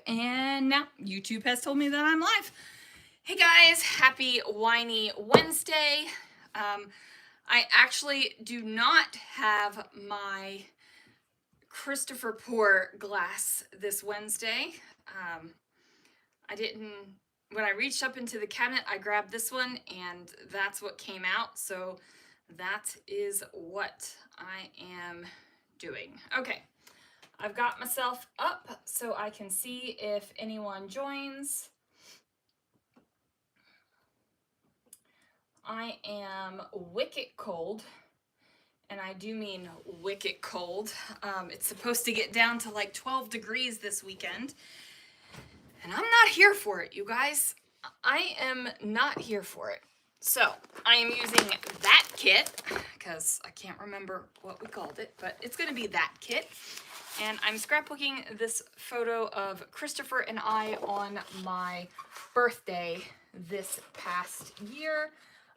and now YouTube has told me that I'm live. Hey guys, happy Winey Wednesday. I actually do not have my Christopher pour glass this Wednesday. I didn't, when I reached up into the cabinet, I grabbed this one and that's what came out. So that is what I am doing. Okay. I've got myself up so I can see if anyone joins. I am wicked cold, and I do mean wicked cold. It's supposed to get down to like 12 degrees this weekend, and I'm not here for it, you guys. I am not here for it. So I am using that kit, because I can't remember what we called it, but it's going to be that kit. And I'm scrapbooking this photo of Christopher and I on my birthday this past year.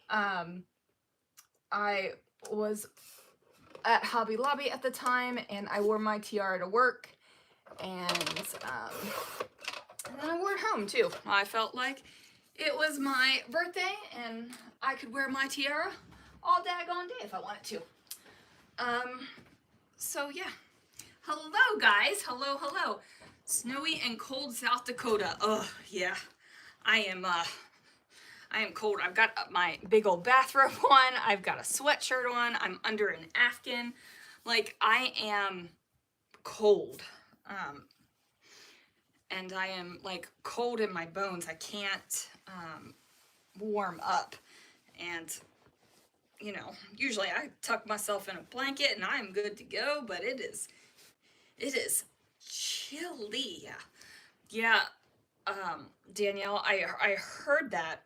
I was at Hobby Lobby at the time, and I wore my tiara to work, and then I wore it home too. I felt like it was my birthday, and I could wear my tiara all daggone day if I wanted to. So yeah. Hello guys, hello. Snowy and cold South Dakota. Oh yeah, I am cold. I've got my big old bathrobe on. I've got a sweatshirt on. I'm under an afghan. Like, I am cold. And I am like cold in my bones. I can't warm up. And you know, usually I tuck myself in a blanket and I'm good to go, but it is chilly. Yeah. Danielle, I heard that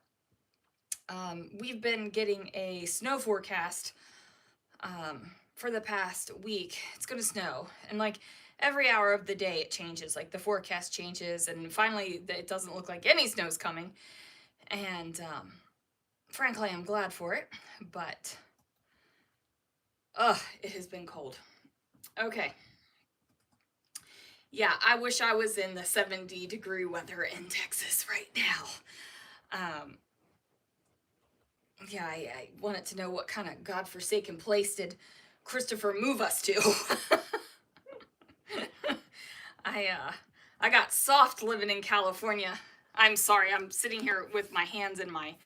we've been getting a snow forecast for the past week. It's gonna snow, and like every hour of the day it changes. Like the forecast changes, and finally it doesn't look like any snow's coming. And frankly, I'm glad for it, but it has been cold. Okay. Yeah, I wish I was in the 70-degree weather in Texas right now. Yeah, I wanted to know what kind of godforsaken place did Christopher move us to. I got soft living in California. I'm sorry, I'm sitting here with my hands in my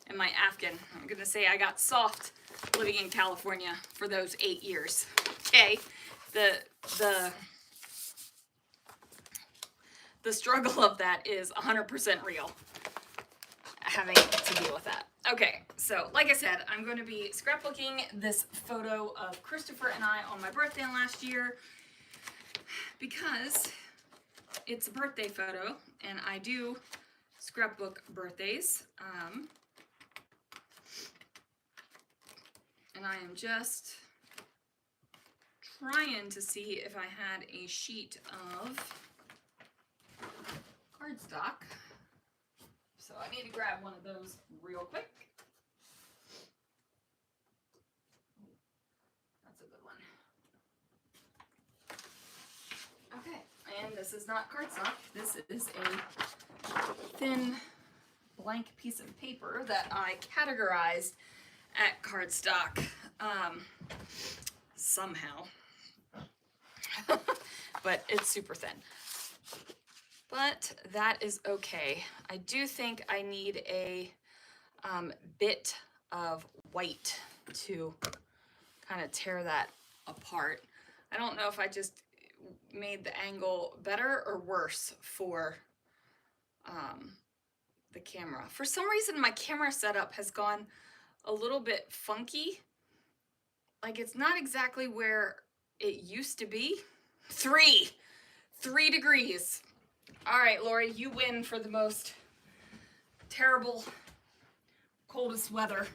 afghan. I'm gonna say I got soft living in California for those 8 years. Okay, the struggle of that is 100% real, having to deal with that. Okay, so like I said, I'm going to be scrapbooking this photo of Christopher and I on my birthday last year because it's a birthday photo, and I do scrapbook birthdays. And I am just trying to see if I had a sheet of cardstock. So I need to grab one of those real quick. That's a good one. Okay, and this is not cardstock. This is a thin blank piece of paper that I categorized at cardstock somehow. But it's super thin. But that is okay. I do think I need a bit of white to kind of tear that apart. I don't know if I just made the angle better or worse for the camera. For some reason, my camera setup has gone a little bit funky. Like, it's not exactly where it used to be. 3 degrees. All right, Lori, you win for the most terrible, coldest weather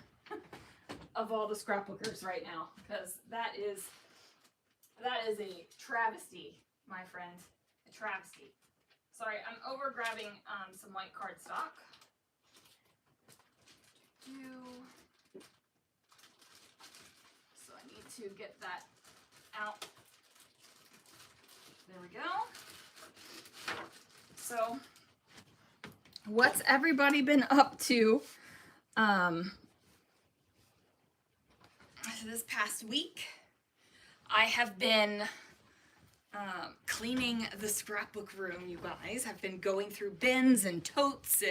of all the scrapbookers right now, because that is a travesty, my friend, a travesty. Sorry, I'm over grabbing some white cardstock. So I need to get that out. There we go. So what's everybody been up to this past week? I have been cleaning the scrapbook room, you guys. I've been going through bins and totes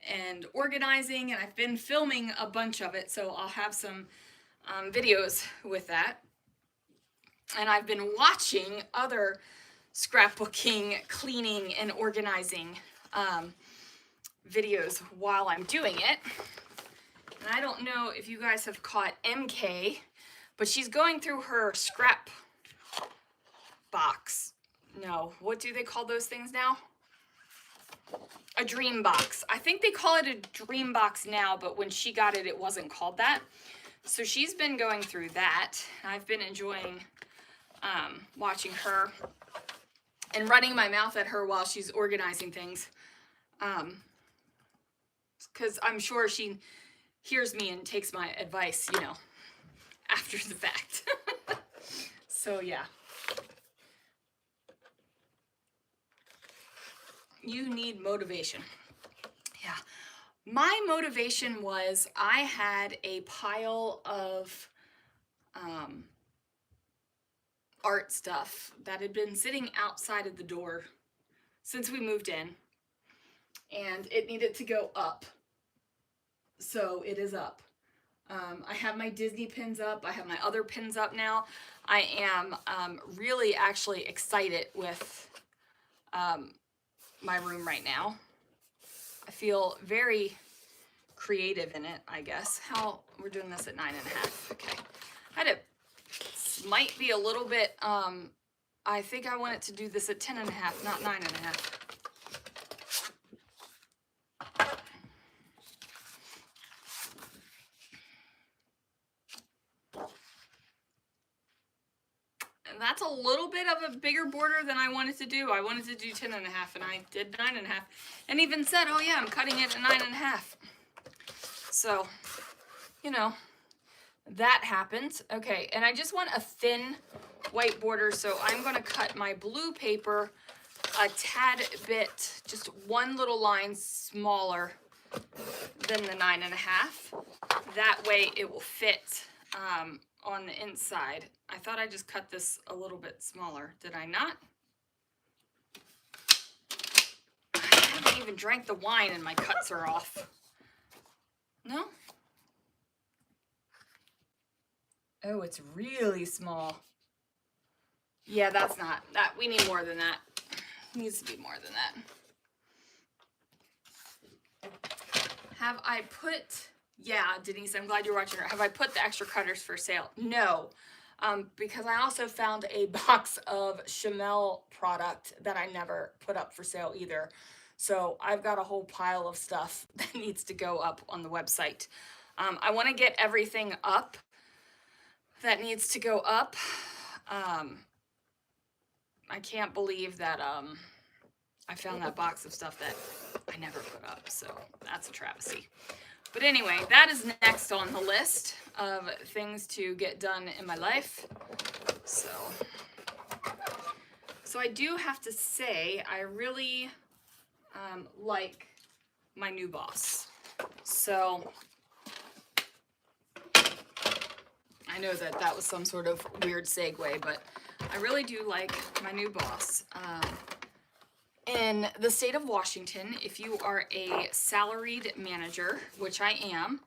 and organizing, and I've been filming a bunch of it, so I'll have some videos with that. And I've been watching other scrapbooking, cleaning, and organizing videos while I'm doing it. And I don't know if you guys have caught MK, but she's going through her scrap box. No, what do they call those things now? A dream box. I think they call it a dream box now, but when she got it, it wasn't called that. So she's been going through that. I've been enjoying watching her and running my mouth at her while she's organizing things. Because I'm sure she hears me and takes my advice, you know, after the fact. So yeah. You need motivation. Yeah. My motivation was I had a pile of art stuff that had been sitting outside of the door since we moved in, and it needed to go up. So it is up. I have my Disney pins up. I have my other pins up now. I am really actually excited with my room right now. I feel very creative in it, I guess. How we're doing this at 9.5. Okay. I had to, might be a little bit, I think I want it to do this at 10.5, not 9.5. And that's a little bit of a bigger border than I wanted to do. I wanted to do 10.5, and I did 9.5, and even said, oh yeah, I'm cutting it at 9.5. So, you know, that happens. Okay, and I just want a thin white border, so I'm going to cut my blue paper a tad bit, just one little line smaller than the 9.5. That way it will fit on the inside. I thought I just cut this a little bit smaller. Did I not? I haven't even drank the wine and my cuts are off. No? Oh, it's really small. Yeah, that's not that. We need more than that. It needs to be more than that. Have I put, yeah, Denise, I'm glad you're watching her. Have I put the extra cutters for sale? No, because I also found a box of Chamel product that I never put up for sale either. So I've got a whole pile of stuff that needs to go up on the website. I want to get everything up that needs to go up. I can't believe that I found that box of stuff that I never put up, so that's a travesty. But anyway, that is next on the list of things to get done in my life. So I do have to say, I really like my new boss. So I know that that was some sort of weird segue, but I really do like my new boss. In the state of Washington, if you are a salaried manager, which I am,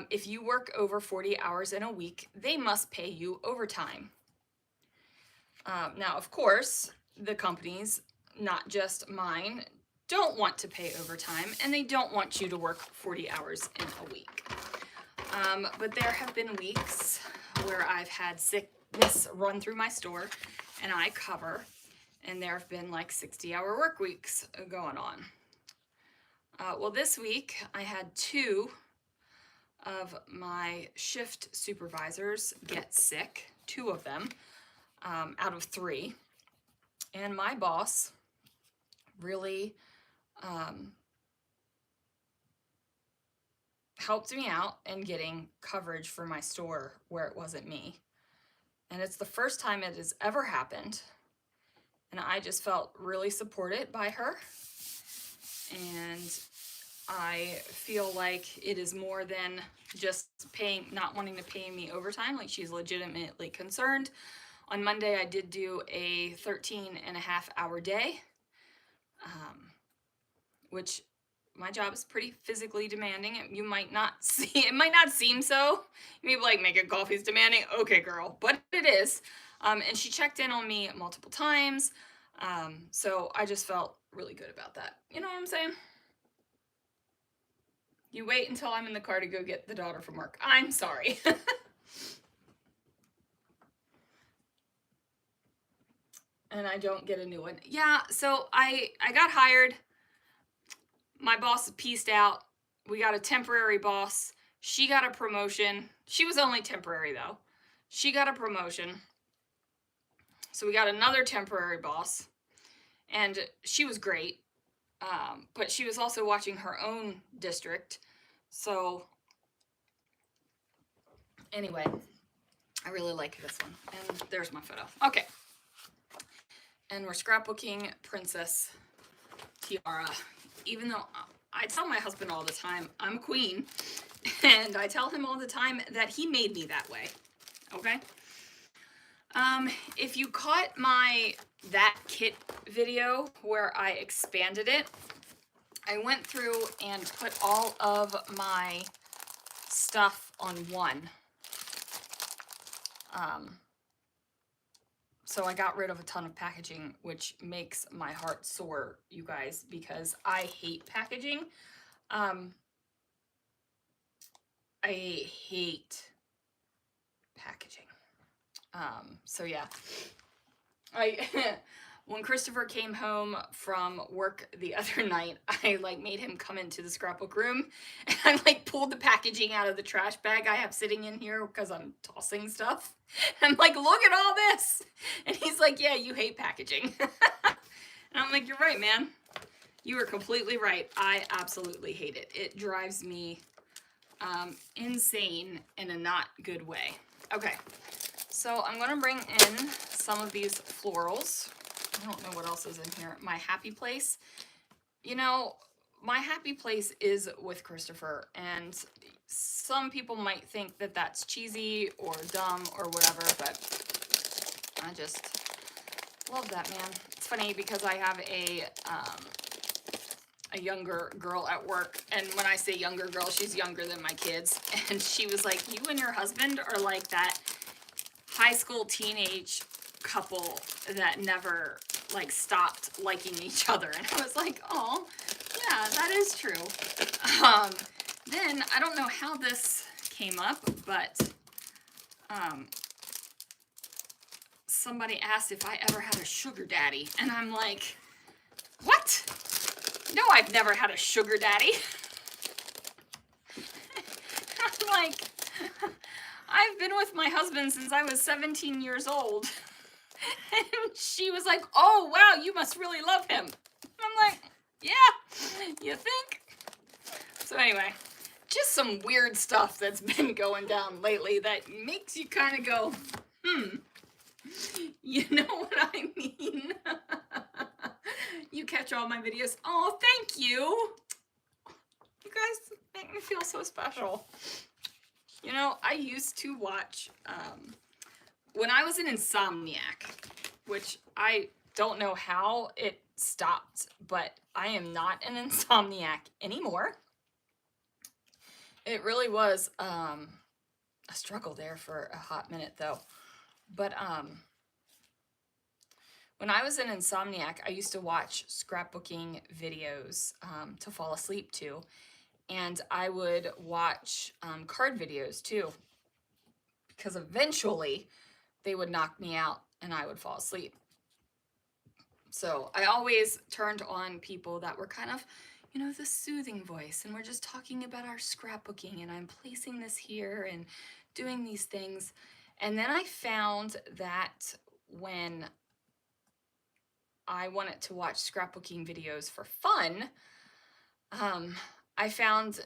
if you work over 40 hours in a week, they must pay you overtime. Now, of course, the companies, not just mine, don't want to pay overtime, and they don't want you to work 40 hours in a week. But there have been weeks where I've had sickness run through my store, and I cover, and there have been like 60-hour work weeks going on. Well, this week I had 2 of my shift supervisors get sick, 2 of them out of 3, and my boss really helped me out in getting coverage for my store where it wasn't me. And it's the first time it has ever happened. and I just felt really supported by her. And I feel like it is more than just not wanting to pay me overtime. Like, she's legitimately concerned. On Monday, I did do a 13.5 hour day, which my job is pretty physically demanding. You might not see, it might not seem so. You may be like, making coffee is demanding. Okay, girl, but it is. And she checked in on me multiple times. So I just felt really good about that. You know what I'm saying? You wait until I'm in the car to go get the daughter from work. I'm sorry. And I don't get a new one. Yeah, so I got hired. My boss pieced out. We got a temporary boss. She got a promotion. She was only temporary though. She got a promotion. So we got another temporary boss. And she was great. But she was also watching her own district. So anyway, I really like this one. And there's my photo. Okay. And we're scrapbooking Princess Tiara. Even though I tell my husband all the time, I'm a queen. And I tell him all the time that he made me that way. Okay? If you caught my That Kit video where I expanded it, I went through and put all of my stuff on one. So I got rid of a ton of packaging, which makes my heart sore, you guys, because I hate packaging. I hate packaging. So yeah, when Christopher came home from work the other night, I like made him come into the scrapbook room, and I like pulled the packaging out of the trash bag I have sitting in here because I'm tossing stuff. I'm like, look at all this. And he's like, yeah, you hate packaging. And I'm like, you're right, man. You are completely right. I absolutely hate it. It drives me insane in a not good way. Okay, so I'm going to bring in some of these florals. I don't know what else is in here. My happy place. You know, my happy place is with Christopher, and some people might think that that's cheesy or dumb or whatever, but I just love that, man. It's funny because I have a younger girl at work, and when I say younger girl, she's younger than my kids, and she was like, you and your husband are like that high school teenage couple that never like stopped liking each other. And I was like, oh yeah, that is true. Then I don't know how this came up, but somebody asked if I ever had a sugar daddy, and I'm like, what? No, I've never had a sugar daddy. I'm like, I've been with my husband since I was 17 years old. And she was like, oh, wow, you must really love him. I'm like, yeah, you think? So anyway, just some weird stuff that's been going down lately that makes you kind of go, you know what I mean? You catch all my videos. Oh, thank you. You guys make me feel so special. You know, I used to watch, when I was an insomniac, which I don't know how it stopped, but I am not an insomniac anymore. It really was a struggle there for a hot minute though. But when I was an insomniac, I used to watch scrapbooking videos to fall asleep to. And I would watch card videos too, because eventually they would knock me out and I would fall asleep. So I always turned on people that were kind of, you know, the soothing voice, and we're just talking about our scrapbooking, and I'm placing this here and doing these things. And then I found that when I wanted to watch scrapbooking videos for fun, I found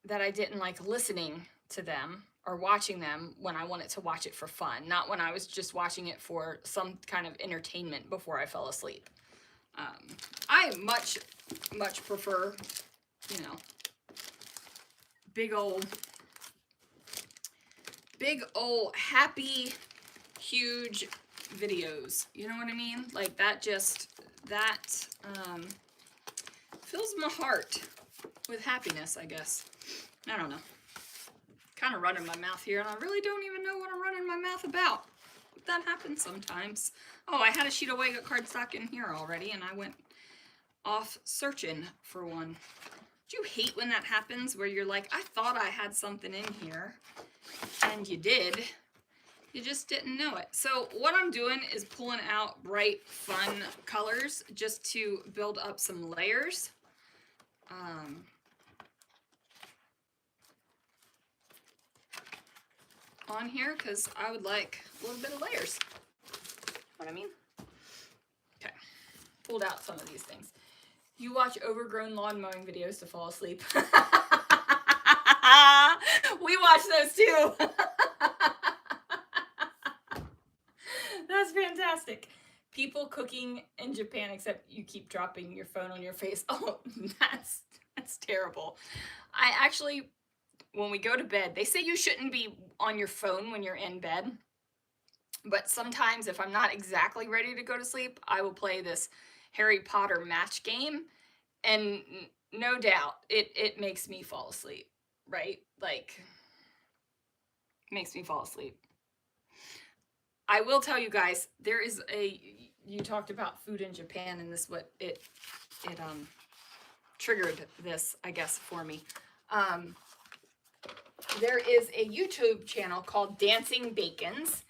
that I didn't like listening to them or watching them when I wanted to watch it for fun, not when I was just watching it for some kind of entertainment before I fell asleep. I much prefer, you know, big old happy, huge videos. You know what I mean? Like that fills my heart with happiness, I guess. I don't know. Kind of running my mouth here, and I really don't even know what I'm running my mouth about. But that happens sometimes. Oh, I had a sheet of Wega cardstock in here already, and I went off searching for one. Do you hate when that happens, where you're like, I thought I had something in here, and you did. You just didn't know it. So what I'm doing is pulling out bright, fun colors just to build up some layers. On here, because I would like a little bit of layers. What I mean? Okay, pulled out some of these things. You watch overgrown lawn mowing videos to fall asleep. We watch those too. That's fantastic. People cooking in Japan, except you keep dropping your phone on your face. Oh, that's terrible. I actually, when we go to bed, they say you shouldn't be on your phone when you're in bed. But sometimes if I'm not exactly ready to go to sleep, I will play this Harry Potter match game. And no doubt, it makes me fall asleep, right? Like, makes me fall asleep. I will tell you guys, there is you talked about food in Japan, and this what it triggered this, I guess, for me. There is a YouTube channel called Dancing Bacons,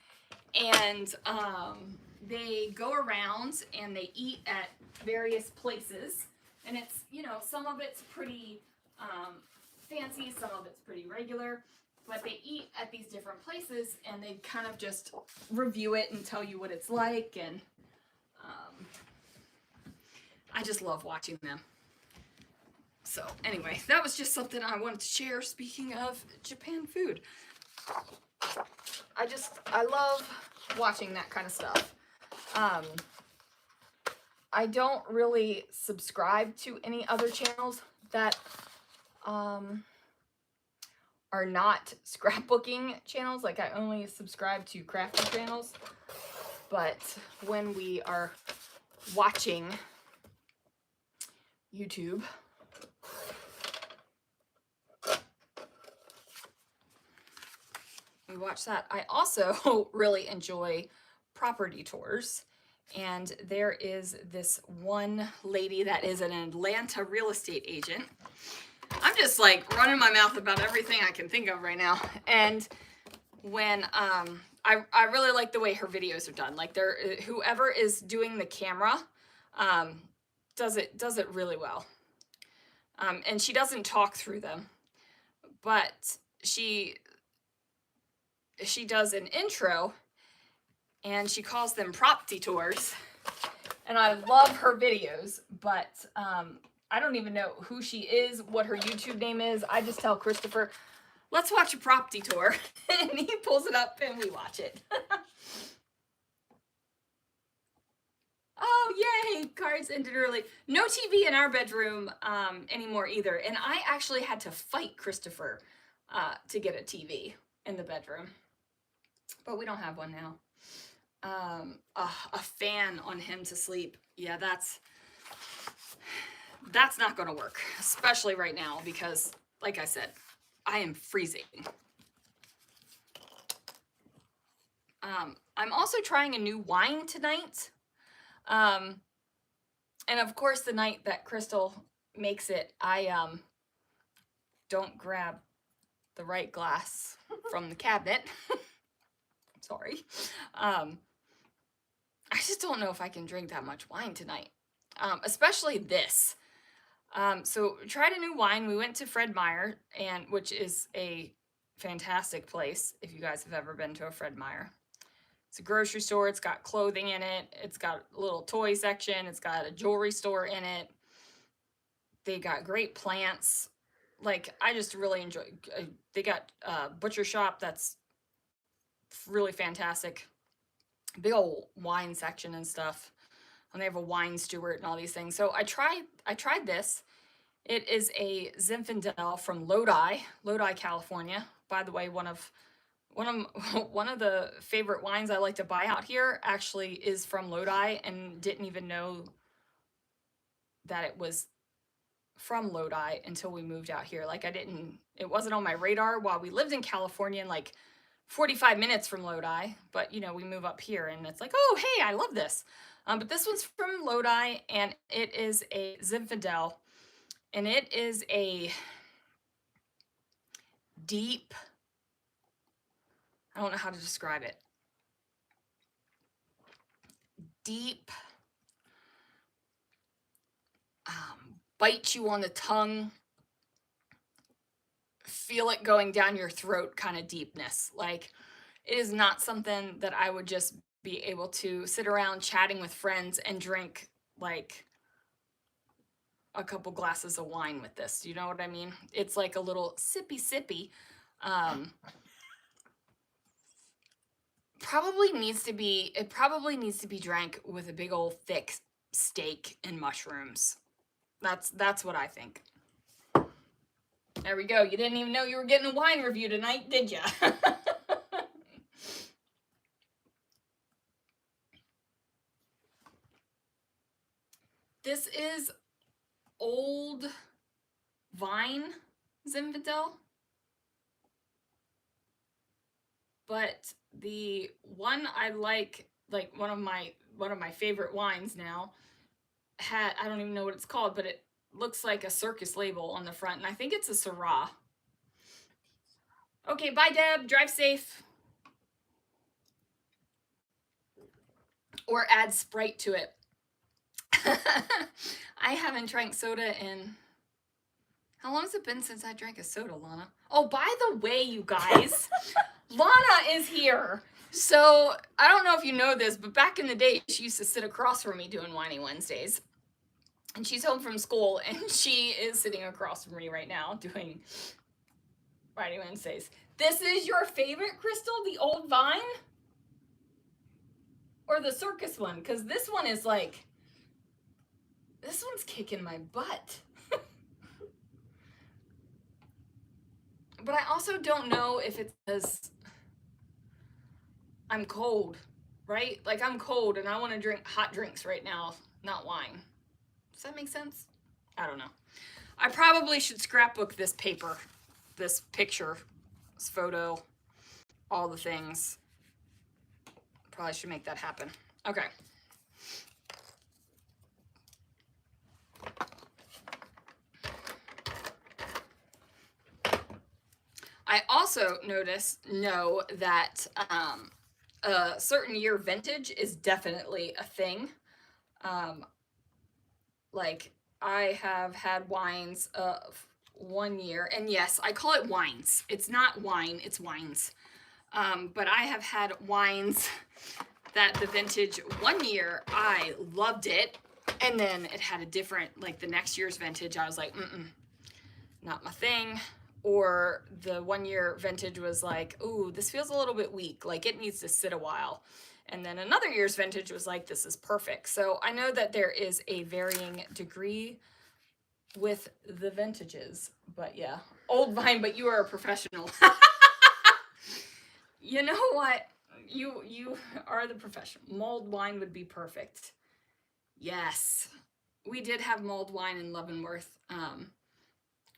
and they go around and they eat at various places, and it's, you know, some of it's pretty fancy, some of it's pretty regular, but they eat at these different places and they kind of just review it and tell you what it's like, and I just love watching them. So anyway, that was just something I wanted to share. Speaking of Japan food, I love watching that kind of stuff. I don't really subscribe to any other channels that are not scrapbooking channels. Like, I only subscribe to crafting channels. But when we are watching YouTube, we watch that. I also really enjoy property tours. And there is this one lady that is an Atlanta real estate agent. I'm just like running my mouth about everything I can think of right now. And when I really like the way her videos are done. Like, whoever is doing the camera does it really well. And she doesn't talk through them, but she does an intro, and she calls them property tours. And I love her videos, but I don't even know who she is, what her YouTube name is. I just tell Christopher, let's watch a property tour. And he pulls it up and we watch it. Oh, yay, cards ended early. No TV in our bedroom anymore either. And I actually had to fight Christopher to get a TV in the bedroom. But we don't have one now. A fan on him to sleep. Yeah, that's not going to work, especially right now, because like I said, I am freezing. I'm also trying a new wine tonight. And of course, the night that Crystal makes it, I don't grab the right glass from the cabinet. Sorry. I just don't know if I can drink that much wine tonight, especially this. So tried a new wine. We went to Fred Meyer, which is a fantastic place if you guys have ever been to a Fred Meyer. It's a grocery store. It's got clothing in it. It's got a little toy section. It's got a jewelry store in it. They got great plants. like, I just really enjoy, they got butcher shop that's really fantastic. Big old wine section and stuff. And they have a wine steward and all these things. So I tried this. It is a Zinfandel from Lodi, California. By the way, one of one of the favorite wines I like to buy out here actually is from Lodi, and didn't even know that it was from Lodi until we moved out here. Like, it wasn't on my radar while we lived in California, and like 45 minutes from Lodi, but you know, we move up here and it's like, oh, hey, I love this. But this one's from Lodi, and it is a Zinfandel, and it is a deep, I don't know how to describe it, deep, bite you on the tongue, feel it going down your throat kind of deepness. Like, it is not something that I would just be able to sit around chatting with friends and drink like a couple glasses of wine with this. You know what I mean? It's like a little sippy. Probably needs to be drank with a big old thick steak and mushrooms. That's what I think. There we go. You didn't even know you were getting a wine review tonight, did ya? This is Old Vine Zinfandel, but the one I like one of my favorite wines now, I don't even know what it's called, but it looks like a circus label on the front, and I think it's a Syrah. Okay, bye, Deb. Drive safe. Or add Sprite to it. I haven't drank soda in... How long has it been since I drank a soda, Lana? Oh, by the way, you guys, Lana is here. So, I don't know if you know this, but back in the day, she used to sit across from me doing Winey Wednesdays. And she's home from school, and she is sitting across from me right now doing Winey Wednesdays. This is your favorite, Crystal? The Old Vine? Or the circus one? Because this one is like... This one's kicking my butt. But I also don't know if it's because I'm cold, right? Like, I'm cold and I want to drink hot drinks right now, not wine. Does that make sense? I don't know. I probably should scrapbook this paper, this picture, this photo, all the things. Probably should make that happen. Okay. I also know that a certain year vintage is definitely a thing. Like, I have had wines of 1 year, and yes, I call it wines. It's not wine, it's wines. But I have had wines that the vintage 1 year, I loved it, and then it had a different, like the next year's vintage, I was like, not my thing. Or the 1 year vintage was like, ooh, this feels a little bit weak, like it needs to sit a while. And then another year's vintage was like, this is perfect. So I know that there is a varying degree with the vintages, but yeah. Old Vine, but you are a professional. You know what? You are the professional. Mulled wine would be perfect. Yes. We did have mulled wine in Leavenworth.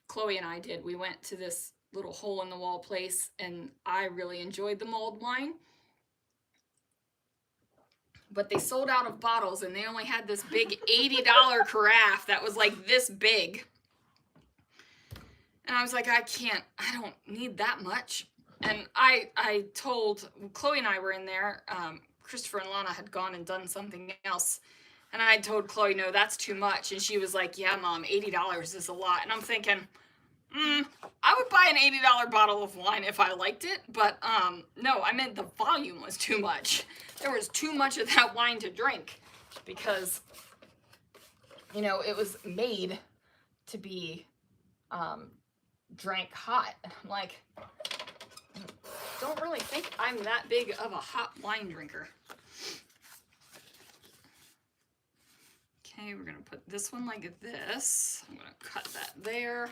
Chloe and I did. We went to this little hole-in-the-wall place, and I really enjoyed the mulled wine. But they sold out of bottles, and they only had this big $80 carafe that was like this big. And I was like, I don't need that much. And I told, Chloe and I were in there, Christopher and Lana had gone and done something else. And I told Chloe, no, that's too much. And she was like, yeah, Mom, $80 is a lot. And I'm thinking, I would buy an $80 bottle of wine if I liked it. But no, I meant the volume was too much. There was too much of that wine to drink because, you know, it was made to be drank hot. I'm like, don't really think I'm that big of a hot wine drinker. Okay, we're gonna put this one like this. I'm gonna cut that there.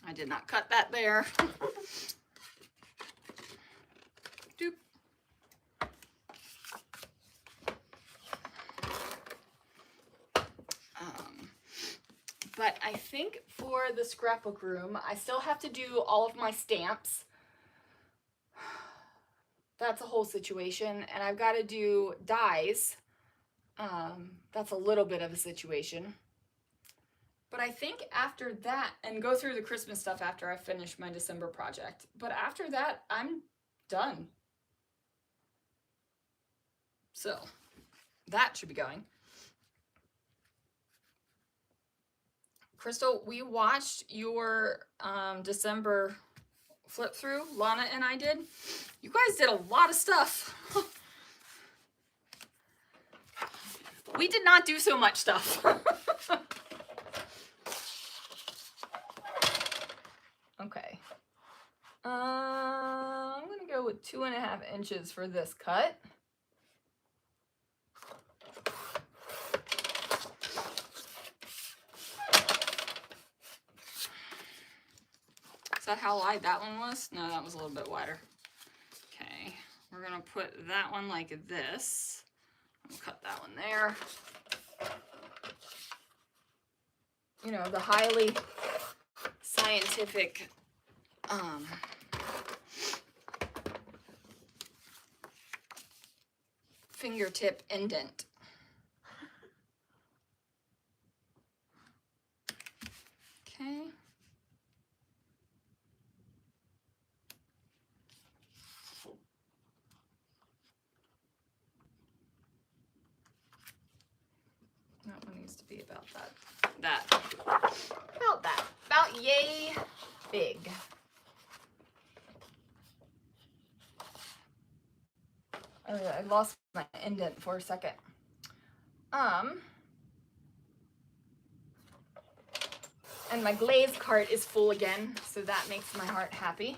I did not cut that there. Doop. But I think for the scrapbook room, I still have to do all of my stamps. That's a whole situation. And I've got to do dies. That's a little bit of a situation. But I think after that, and go through the Christmas stuff after I finish my December project. But after that, I'm done. So that should be going. Crystal, we watched your December flip through. Lana and I did. You guys did a lot of stuff. We did not do so much stuff. Okay. I'm gonna go with 2.5 inches for this cut. Is that how wide that one was? No, that was a little bit wider. Okay, we're gonna put that one like this. I'll cut that one there. You know, the highly scientific fingertip indent. Okay. That one needs to be about about yay big. Oh, I lost my indent for a second. And my glaze cart is full again, so that makes my heart happy.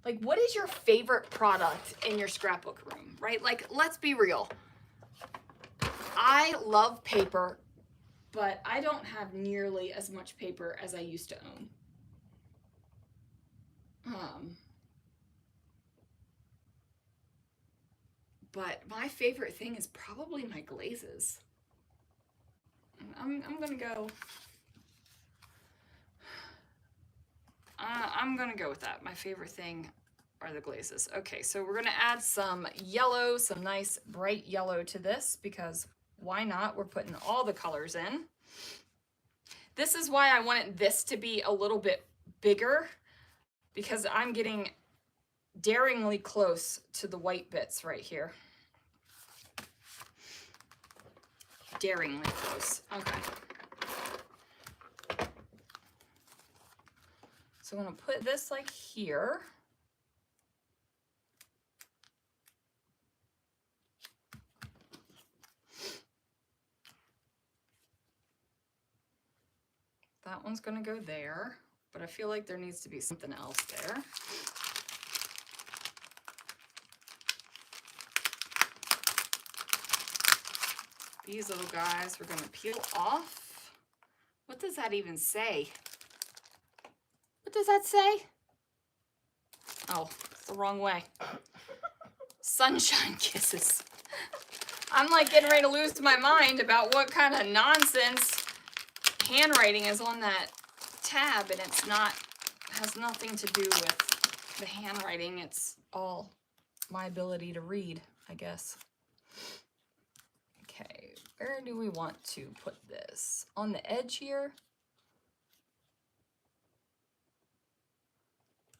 Like, what is your favorite product in your scrapbook room, right? Like, let's be real. I love paper, but I don't have nearly as much paper as I used to own. But my favorite thing is probably my glazes. I'm gonna go. I'm gonna go with that. My favorite thing are the glazes. Okay, so we're gonna add some yellow, some nice bright yellow to this because why not? We're putting all the colors in. This is why I wanted this to be a little bit bigger because I'm getting daringly close to the white bits right here. Daringly close. Okay. So I'm going to put this like here. That one's going to go there, but I feel like there needs to be something else there. These little guys we're going to peel off. What does that even say? What does that say? Oh, it's the wrong way. Sunshine kisses. I'm like getting ready to lose my mind about what kind of nonsense handwriting is on that tab, and it's not, has nothing to do with the handwriting. It's all my ability to read, I guess. Okay, where do we want to put this? On the edge here?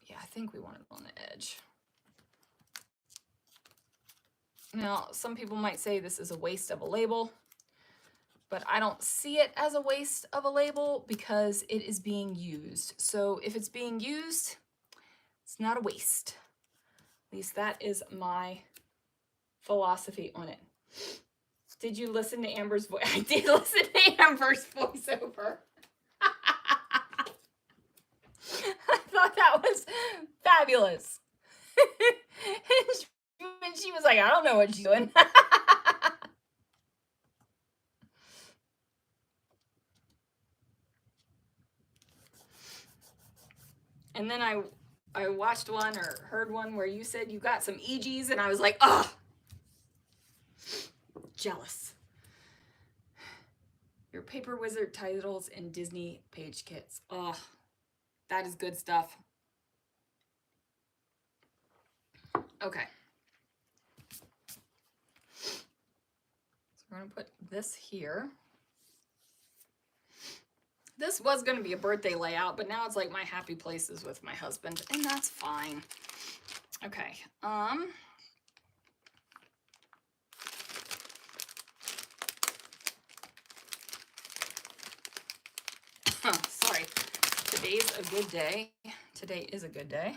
Yeah, I think we want it on the edge. Now, some people might say this is a waste of a label, but I don't see it as a waste of a label because it is being used. So if it's being used, it's not a waste. At least that is my philosophy on it. Did you listen to Amber's voice? I did listen to Amber's voiceover. I thought that was fabulous. And she was like, I don't know what she's doing. And then I watched one or heard one where you said you got some EGs, and I was like, oh, jealous. Your Paper Wizard titles and Disney page kits. Oh, that is good stuff. Okay. So we're going to put this here. This was going to be a birthday layout, but now it's like my happy places with my husband, and that's fine. Okay. Sorry. Today's a good day. Today is a good day.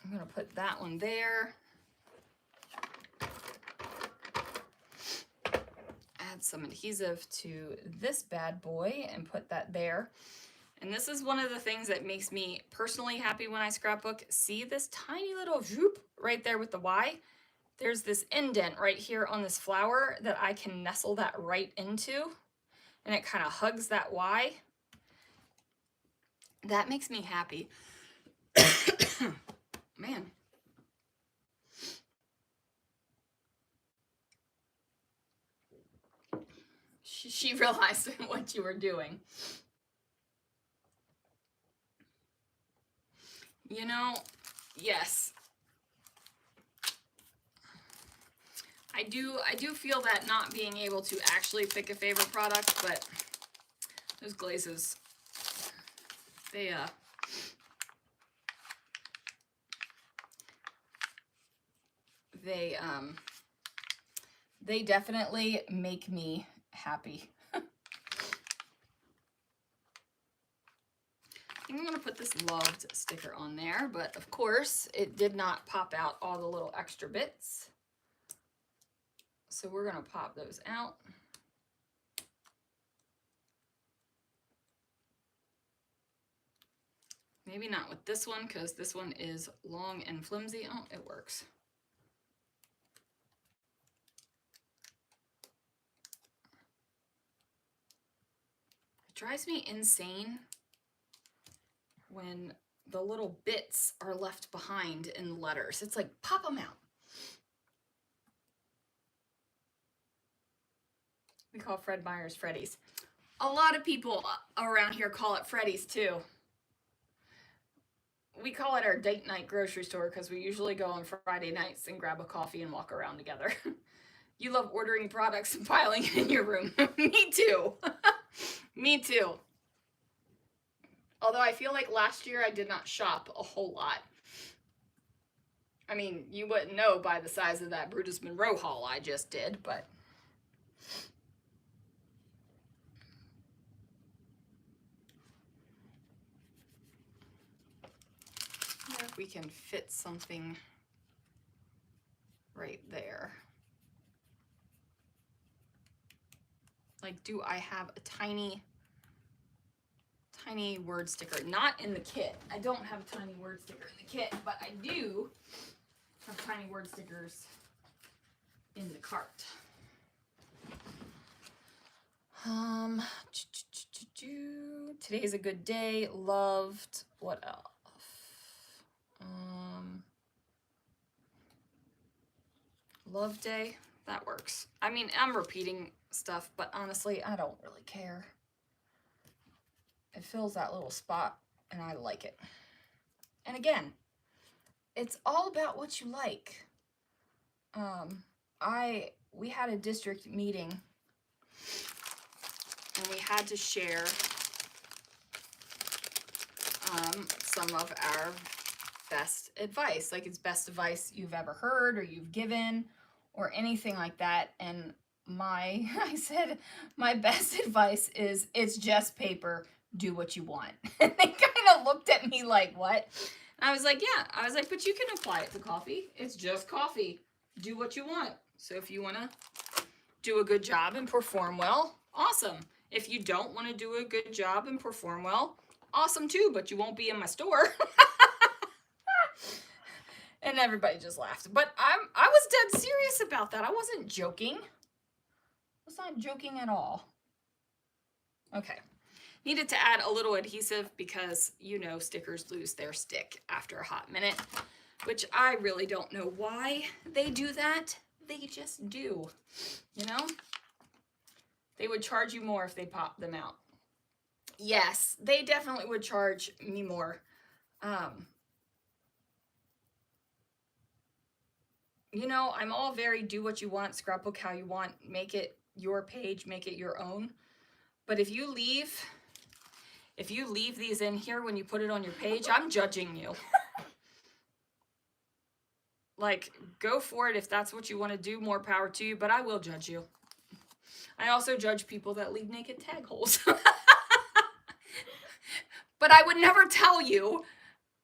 I'm going to put that one there. Add some adhesive to this bad boy and put that there. And this is one of the things that makes me personally happy when I scrapbook. See this tiny little zoop right there with the Y? There's this indent right here on this flower that I can nestle that right into, and it kind of hugs that Y. That makes me happy. Man. She realized what you were doing. You know, yes. I do feel that not being able to actually pick a favorite product, but those glazes, they definitely make me happy. I think I'm going to put this loved sticker on there, but of course it did not pop out all the little extra bits. So we're going to pop those out. Maybe not with this one, because this one is long and flimsy. Oh, it works. It drives me insane when the little bits are left behind in letters. It's like, pop them out. We call Fred Meyer's Freddy's. A lot of people around here call it Freddy's too. We call it our date night grocery store because we usually go on Friday nights and grab a coffee and walk around together. You love ordering products and piling it in your room. Me too. Me too. Although I feel like last year I did not shop a whole lot. I mean, you wouldn't know by the size of that Brutus Monroe haul I just did, but if we can fit something right there. Like, do I have a tiny word sticker? Not in the kit. I don't have a tiny word sticker in the kit, but I do have tiny word stickers in the cart. Today's a good day. Loved. What else? Love day. That works. I mean, I'm repeating stuff, but honestly, I don't really care. It fills that little spot, and I like it. And again, it's all about what you like. We had a district meeting, and we had to share some of our best advice. Like, it's best advice you've ever heard or you've given or anything like that. And I said, my best advice is, it's just paper, do what you want. And they kind of looked at me like, what? And I was like, yeah. I was like, but you can apply it to coffee. It's just coffee. do what you want. So if you want to do a good job and perform well, awesome. If you don't want to do a good job and perform well, awesome too, but you won't be in my store. And everybody just laughed. But I was dead serious about that. I wasn't joking. I was not joking at all. Okay. Needed to add a little adhesive because, you know, stickers lose their stick after a hot minute, which I really don't know why they do that. They just do, you know? They would charge you more if they popped them out. Yes, they definitely would charge me more. You know, I'm all very do what you want, scrapbook how you want, make it your page, make it your own. But if you leave these in here when you put it on your page, I'm judging you. Like, go for it if that's what you want to do, more power to you, but I will judge you. I also judge people that leave naked tag holes. But I would never tell you,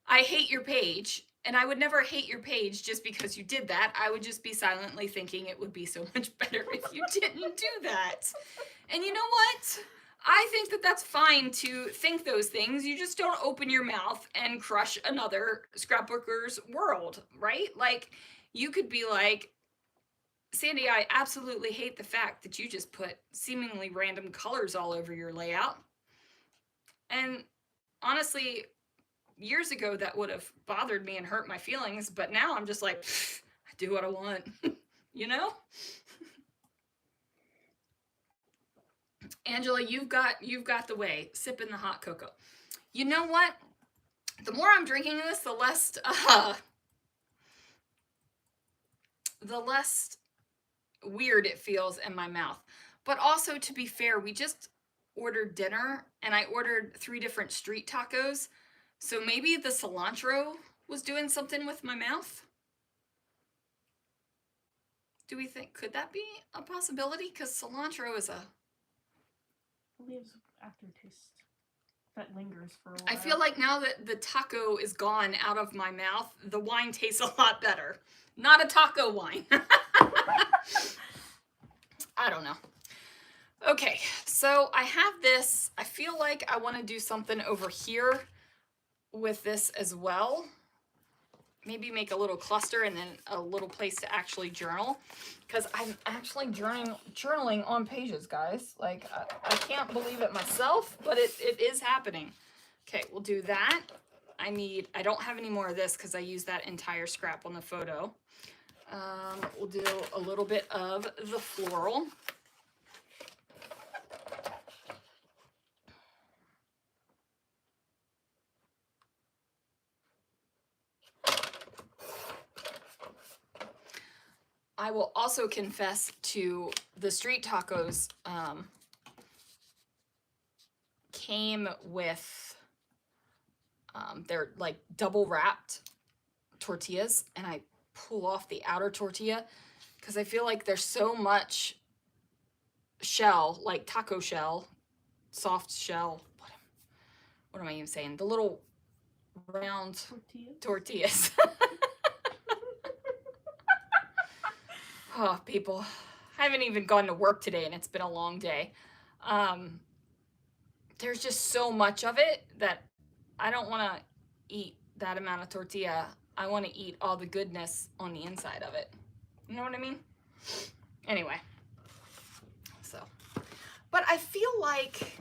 I hate your page, and I would never hate your page just because you did that. I would just be silently thinking it would be so much better if you didn't do that. And you know what? I think that that's fine to think those things. You just don't open your mouth and crush another scrapbooker's world, right? Like, you could be like, Sandy, I absolutely hate the fact that you just put seemingly random colors all over your layout. And honestly, years ago that would have bothered me and hurt my feelings, but now I'm just like, I do what I want, you know? Angela, you've got the way, sipping the hot cocoa. You know what? The more I'm drinking this, the less weird it feels in my mouth. But also, to be fair, we just ordered dinner and I ordered 3 different street tacos. So maybe the cilantro was doing something with my mouth. Do we think, could that be a possibility? Because cilantro is leaves aftertaste that lingers for a while. I feel like now that the taco is gone out of my mouth, the wine tastes a lot better. Not a taco wine. I don't know. Okay, so I have this. I feel like I want to do something over here with this as well. Maybe make a little cluster and then a little place to actually journal, because I'm actually journaling on pages, guys. Like, I can't believe it myself, but it is happening. Okay, we'll do that. I don't have any more of this because I used that entire scrap on the photo. We'll do a little bit of the floral. I will also confess to the street tacos came with, they're like double wrapped tortillas, and I pull off the outer tortilla because I feel like there's so much shell, like taco shell, soft shell. What am I even saying? The little round tortillas. Oh, people, I haven't even gone to work today and it's been a long day. There's just so much of it that I don't want to eat that amount of tortilla. I want to eat all the goodness on the inside of it. You know what I mean? Anyway, so, but I feel like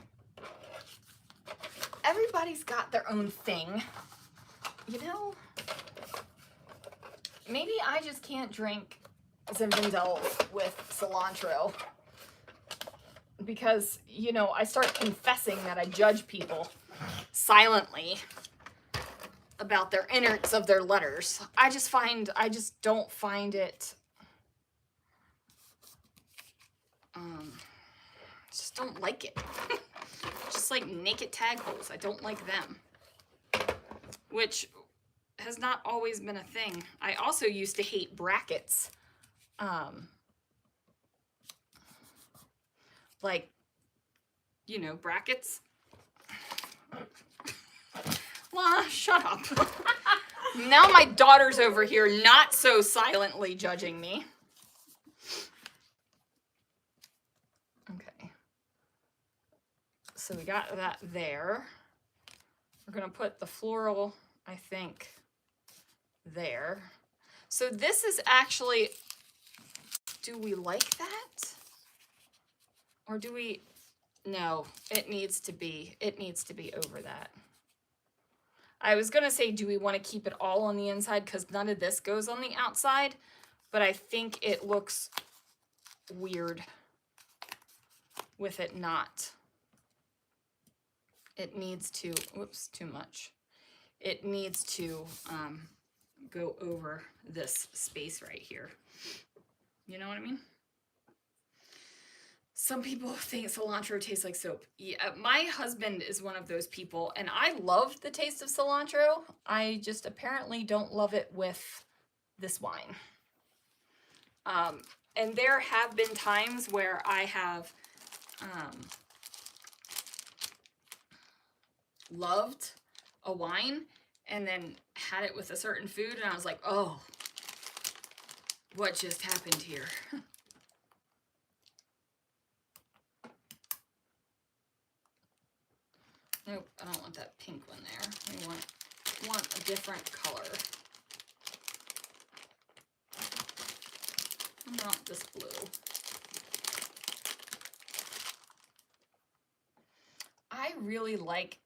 everybody's got their own thing, you know? Maybe I just can't drink Zinfandels with cilantro because, you know, I start confessing that I judge people silently about their innards of their letters. I just don't find it, just don't like it. Just like naked tag holes, I don't like them, which has not always been a thing. I also used to hate brackets. Like, you know, brackets. Well, shut up. Now my daughter's over here not so silently judging me. Okay. So we got that there. We're going to put the floral, I think, there. So this is actually, do we like that? Or do we, no, it needs to be over that. I was going to say, do we want to keep it all on the inside? Because none of this goes on the outside, but I think it looks weird with it not. It needs to, whoops, too much. It needs to go over this space right here. You know what I mean? Some people think cilantro tastes like soap. Yeah, my husband is one of those people, and I love the taste of cilantro. I just apparently don't love it with this wine. And there have been times where I have loved a wine and then had it with a certain food, and I was like, oh, what just happened here? Nope, I don't want that pink one there. We want a different color. Not this blue. I really like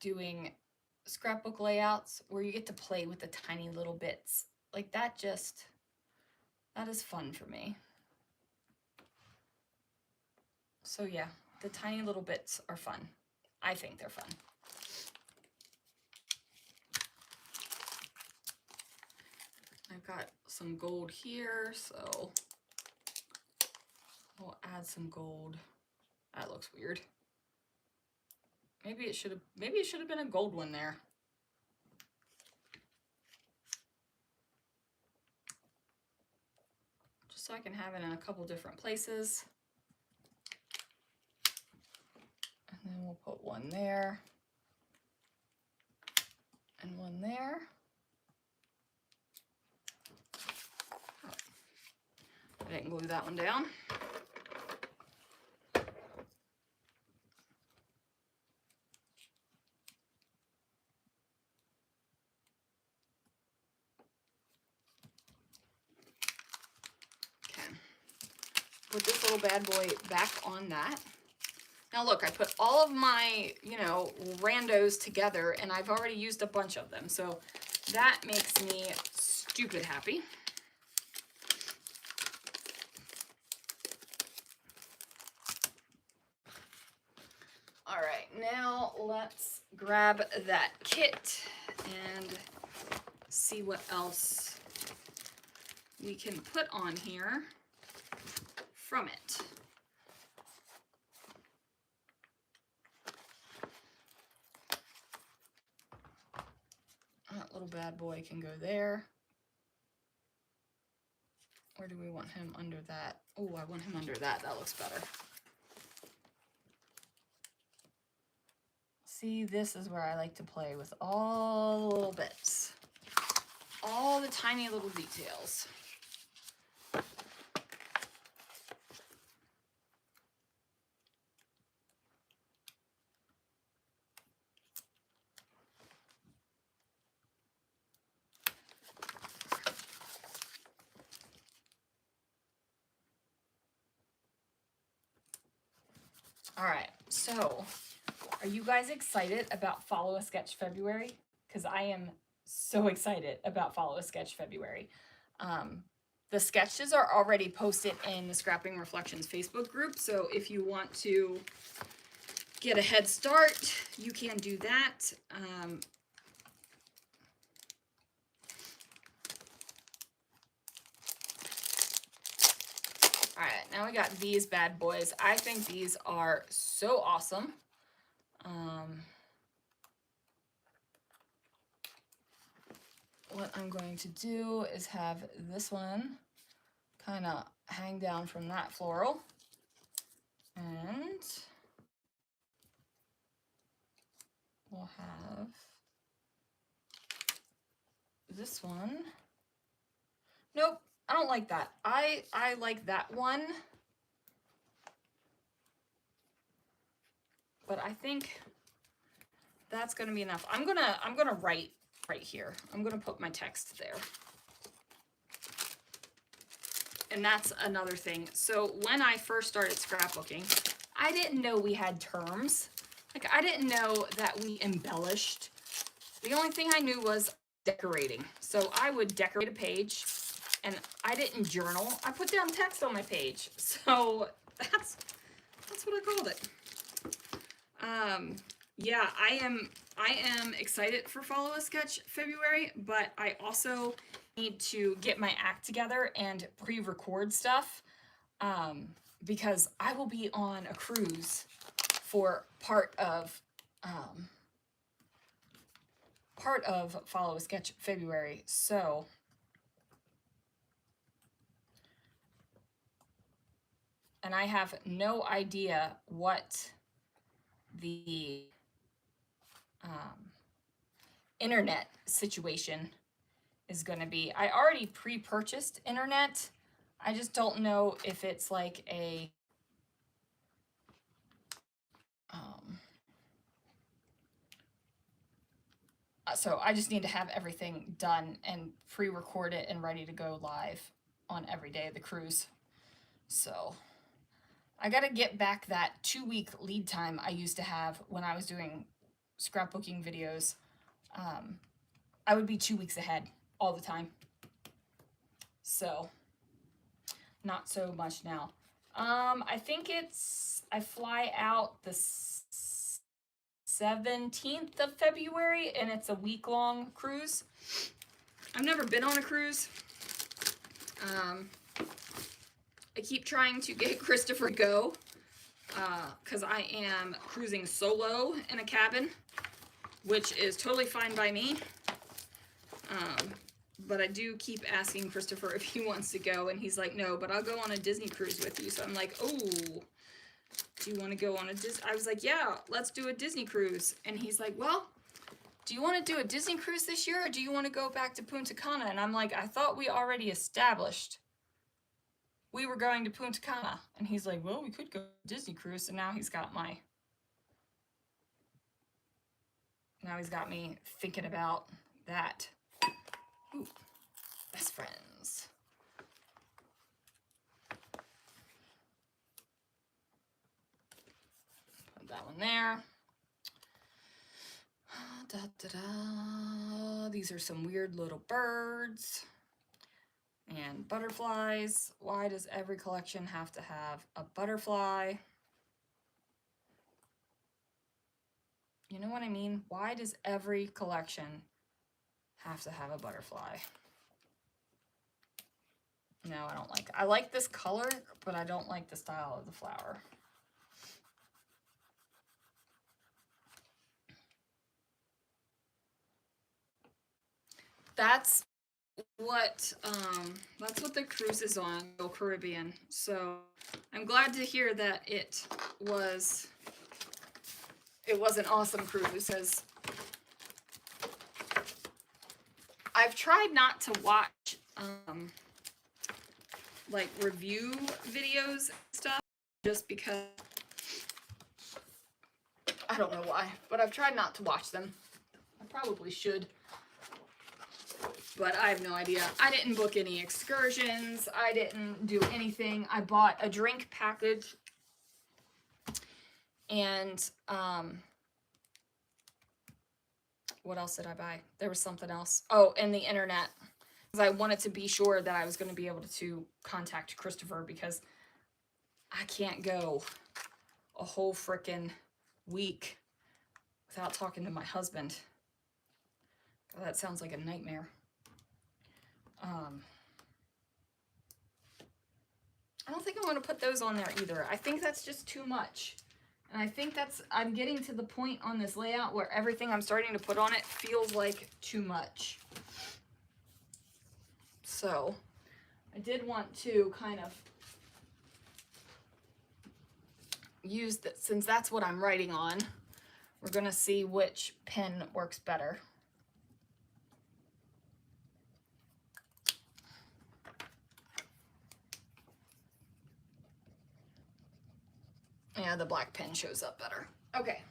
doing scrapbook layouts where you get to play with the tiny little bits. Like that is fun for me. So yeah, the tiny little bits are fun. I think they're fun. I've got some gold here, so we'll add some gold. That looks weird. Maybe it should have been a gold one there. Just so I can have it in a couple different places. And then we'll put one there. And one there. I didn't glue that one down. Okay. Put this little bad boy back on that. Now look, I put all of my, randos together, and I've already used a bunch of them. So that makes me stupid happy. All right, now let's grab that kit and see what else we can put on here from it. That little bad boy can go there. Or do we want him under that? Oh, I want him under that. That looks better. See, this is where I like to play with all the little bits. All the tiny little details. All right, so are you guys excited about Follow a Sketch February? Because I am so excited about Follow a Sketch February. The sketches are already posted in the Scrapping Reflections Facebook group, so if you want to get a head start, you can do that. All right, now we got these bad boys. I think these are so awesome. What I'm going to do is have this one kind of hang down from that floral. And we'll have this one. Nope, I don't like that. I like that one. But I think that's gonna be enough. I'm gonna write right here. I'm gonna put my text there. And that's another thing. So when I first started scrapbooking, I didn't know we had terms. Like, I didn't know that we embellished. The only thing I knew was decorating. So I would decorate a page, and I didn't journal. I put down text on my page. So that's what I called it. Yeah, I am excited for Follow a Sketch February, but I also need to get my act together and pre-record stuff, because I will be on a cruise for part of Follow a Sketch February. So and I have no idea what the internet situation is going to be. I already pre-purchased internet. I just don't know if it's like a so I just need to have everything done and pre-record it and ready to go live on every day of the cruise. So I got to get back that 2-week lead time I used to have when I was doing scrapbooking videos. I would be 2 weeks ahead all the time. So not so much now. I think I fly out the 17th of February, and it's a week-long cruise. I've never been on a cruise. I keep trying to get Christopher to go, because I am cruising solo in a cabin, which is totally fine by me. But I do keep asking Christopher if he wants to go, and he's like, no, but I'll go on a Disney cruise with you. So I'm like, oh, do you want to go on a Disney? I was like, yeah, let's do a Disney cruise. And he's like, well, do you want to do a Disney cruise this year, or do you want to go back to Punta Cana? And I'm like, I thought we already established we were going to Punta Cana. And he's like, well, we could go Disney cruise. And now he's got me thinking about that. Ooh, best friends. Put that one there. Da, da, da. These are some weird little birds and butterflies. Why does every collection have to have a butterfly? You know what I mean? Why does every collection have to have a butterfly? No, I don't like it. I like this color, but I don't like the style of the flower. That's what the cruise is on, the Caribbean. So I'm glad to hear that it was an awesome cruise, because I've tried not to watch like review videos and stuff, just because I don't know why, but I've tried not to watch them. I probably should, but I have no idea. I didn't book any excursions. I didn't do anything. I bought a drink package, and what else did I buy? There was something else. Oh, and the internet, because I wanted to be sure that I was going to be able to contact Christopher, because I can't go a whole frickin' week without talking to my husband. God, that sounds like a nightmare. I don't think I want to put those on there either. I think that's just too much. And I think I'm getting to the point on this layout where everything I'm starting to put on it feels like too much. So I did want to kind of use that, since that's what I'm writing on. We're gonna see which pen works better. Yeah, the black pen shows up better. Okay.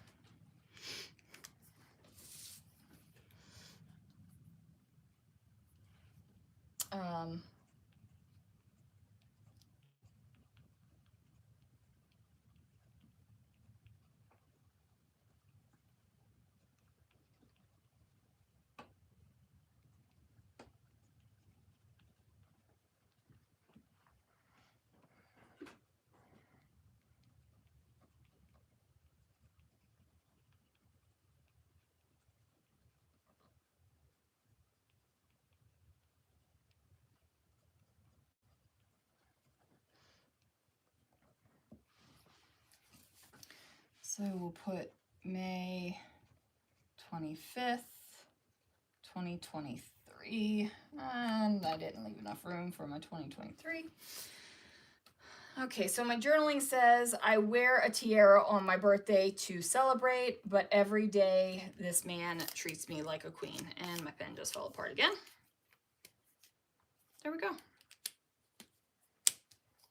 So we'll put May 25th, 2023, and I didn't leave enough room for my 2023. Okay, so my journaling says, I wear a tiara on my birthday to celebrate, but every day this man treats me like a queen. And my pen just fell apart again. There we go.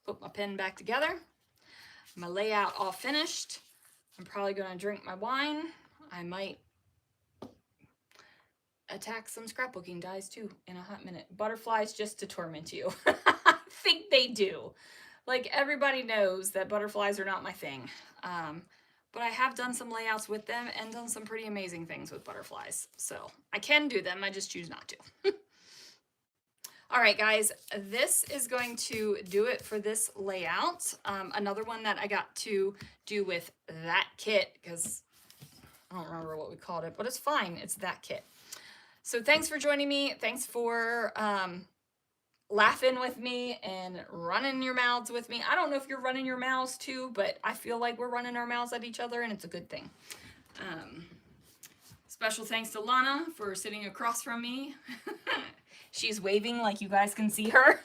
Put my pen back together. My layout all finished. I'm probably going to drink my wine. I might attack some scrapbooking dies too in a hot minute. Butterflies just to torment you. I think they do. Like, everybody knows that butterflies are not my thing. But I have done some layouts with them and done some pretty amazing things with butterflies. So I can do them, I just choose not to. All right, guys, this is going to do it for this layout. Another one that I got to do with that kit, because I don't remember what we called it, but it's fine. It's that kit. So thanks for joining me. Thanks for laughing with me and running your mouths with me. I don't know if you're running your mouths too, but I feel like we're running our mouths at each other, and it's a good thing. Special thanks to Lana for sitting across from me. She's waving like you guys can see her.